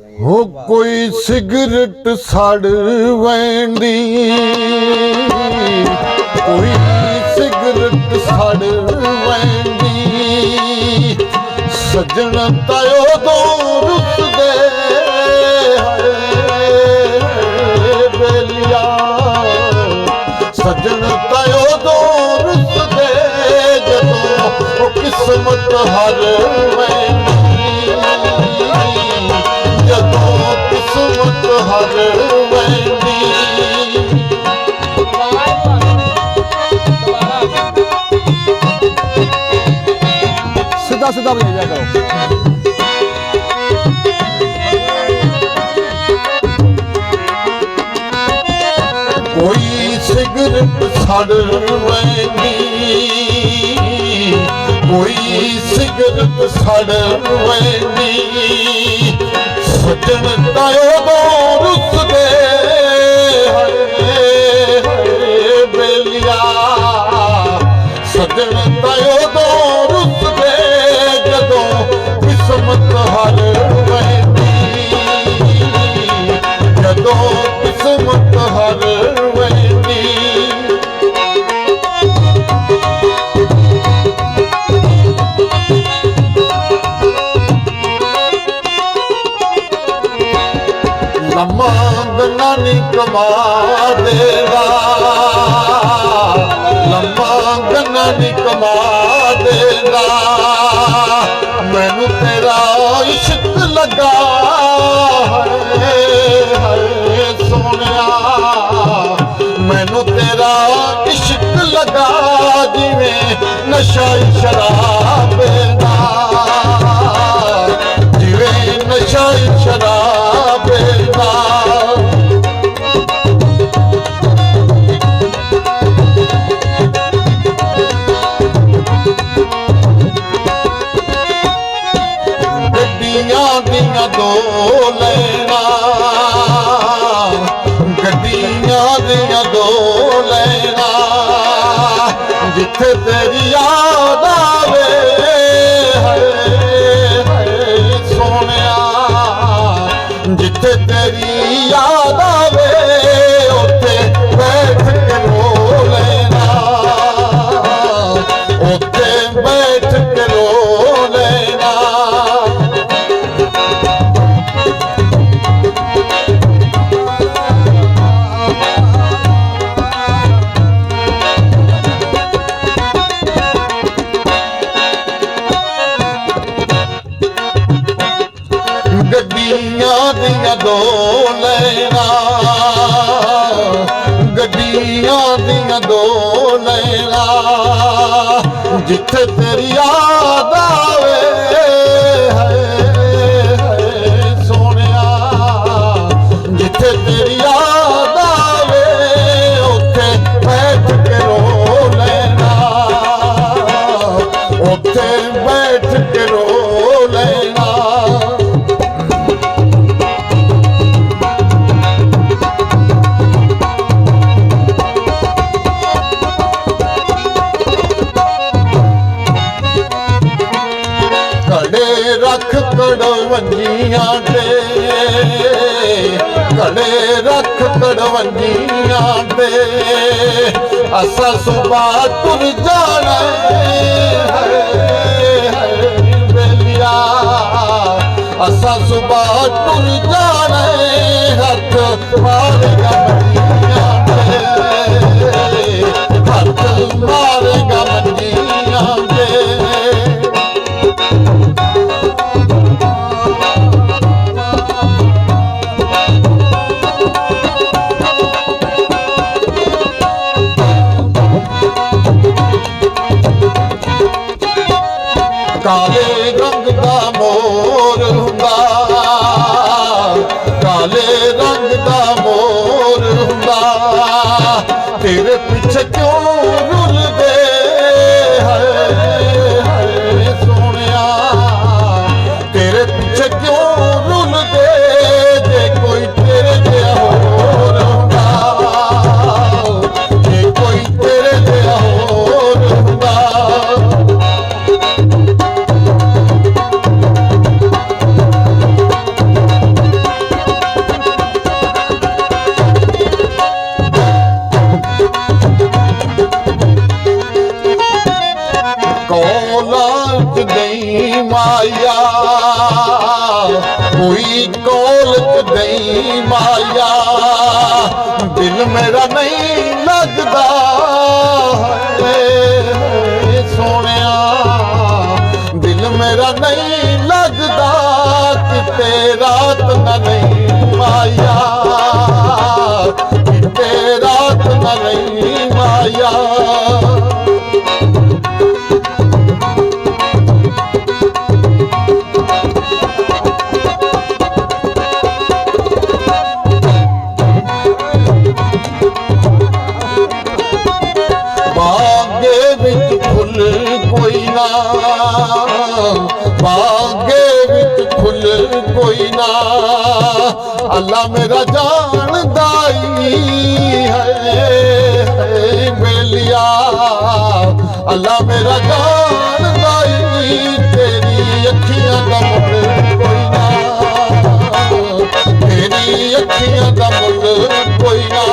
ਹੋ ਕੋਈ ਸਿਗਰਟ ਸੜ ਵੈਂਦੀ, ਕੋਈ ਸਿਗਰਟ ਸੜ ਵੈਂਦੀ, ਸੱਜਣ ਤਾਇਓ ਦੋ ਰੁੱਸਦੇ ਬੇਲੀਆ, ਸੱਜਣ ਤਾਇਓ ਦੋ ਰੁੱਸਦੇ ਜਦੋਂ ਉਹ ਕਿਸਮਤ ਹਰ ਵੈਂਦੀ, ਜਦੋਂ ਕਿਸਮਤ ਹਰ ਵੈਂਦੀ। सीधा बजा करो। कोई सिगरेट सड़ वैंदी, कोई सिगरेट सड़ वैंदी, सज्जन तायो दो रुसदे बेलिया, सज्जन तायो दो रुसदे जदों किस्मत हर वैंदी, जदों किस्मत हर वैंदी। लम्मा गन्ना नी कमा देगा, लम्मा गन्ना नी कमा देगा, मैनू तेरा इश्क लगा है सोनिया, मैनू तेरा इश्क लगा जिवें नशा शराब दा, जिवें नशा शराब दा। गड्डियां दियां दो लैना, गड्डियां दियां दो लैना, जिथे तेरी याद आवे सोनिया, जिथे तेरी याद आवे उत्थे बैठ के रो लेना, उत्थे बैठ के रो लेना। गड्डियां दियां दो लैना, गड्डियां दियां दो लैना, जिथे तेरी याद आवे सोनिया, जिथे तेरी याद आवे उत्थे बैठ के रो लेना, उत्थे बैठ के रो लेना। घड़े रख कड़वंजियां ते, घड़े रख कड़वंजियां ते, असा सुबह तुर जाना बेलिया, असा सुबह तुर जाना हथ मारेगा मंजियां ते, हथ मारेगा मंजियां ते। काले रंग दा मोर हुंदा, काले रंग दा मोर कोई कौलत नहीं माया दिल मेरा नहीं लगदा है सोनिया दिल मेरा नहीं लगदा किते रात न नहीं माया किते रात न नहीं माया बागे विच फुल कोई ना अल्लाह मेरा जानदा है बेलिया अल्लाह मेरा जानदा तेरी अखियां दा मुल कोई ना तेरी अखियां दा मुल कोई ना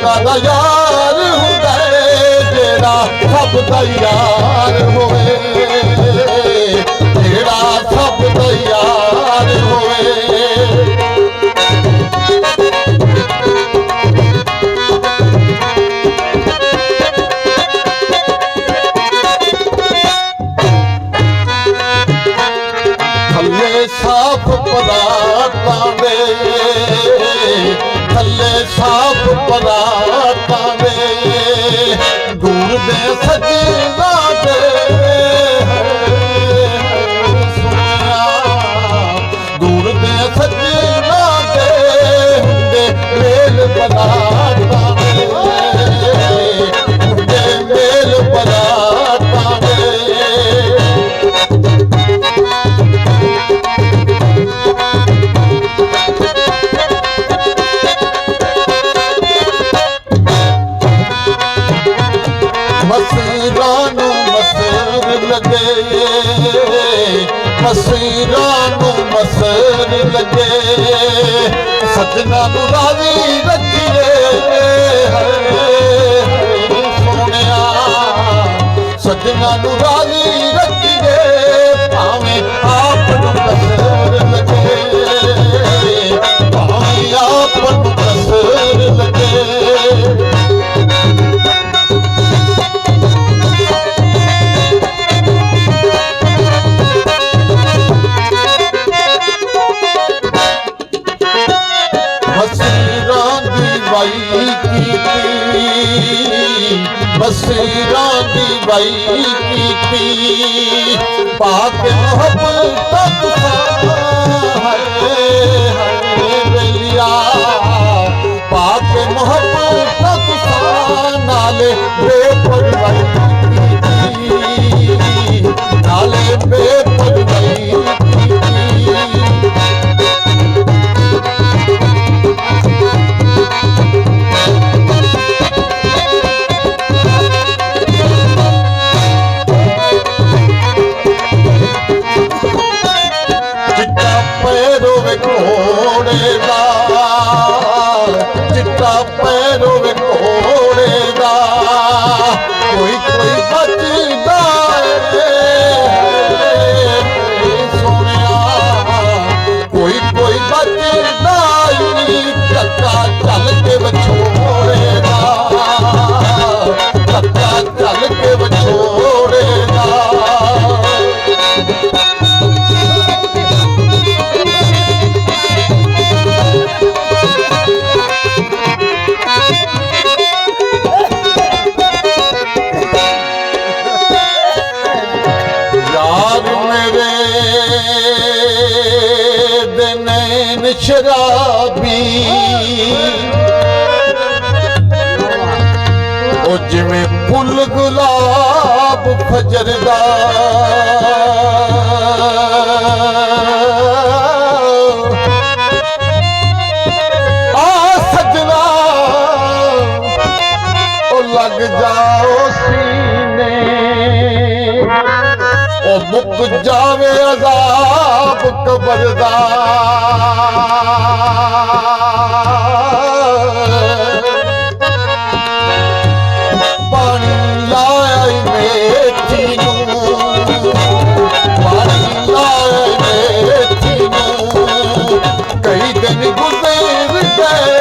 कादा यार हुंदा जेड़ा सब दा यार होवे जेड़ा सब दा यार होवे थल्ले साफ परातां दे थल्ले साफ परातां दे दूर दे सजना दे सुनिया दूर दे सजना दे हुंदे मेल परातां दे हुंदे मेल परातां दे मसीरानू मसर लगे मसीरानू मसर लगे सजना नू राजी रखिए सोनिया सजना नू राजी रखिए भावे आप नू कसर लगे भावे आप नू कसर लगे बसीरां दी बाई कीती पाक मोहब्बत है बेलिया पाक मोहब्बत नाले बेपरवाही कीती नाले बेपरवाही चिट्टा पैरों में घोड़े दा कोई कोई बचदा सोनिया कोई कोई बचदा कच्चा चल के बछोड़े दा कच्चा चल के बछोड़े दा शराबी ओ जिवें फुल गुलाब फजरदा ਜਾਓ ਸੀਨੇ ਉਹ ਮੁੱਕ ਜਾਵੇ ਅਜ਼ਾਬ ਕਬਰ ਦਾ ਪਾਣੀ ਲਾਇਆ ਈ ਮੇਥੀ ਨੂੰ ਪਾਣੀ ਲਾਇਆ ਈ ਮੇਥੀ ਨੂੰ ਕਈ ਦਿਨ ਗੁਜ਼ਰ ਗਏ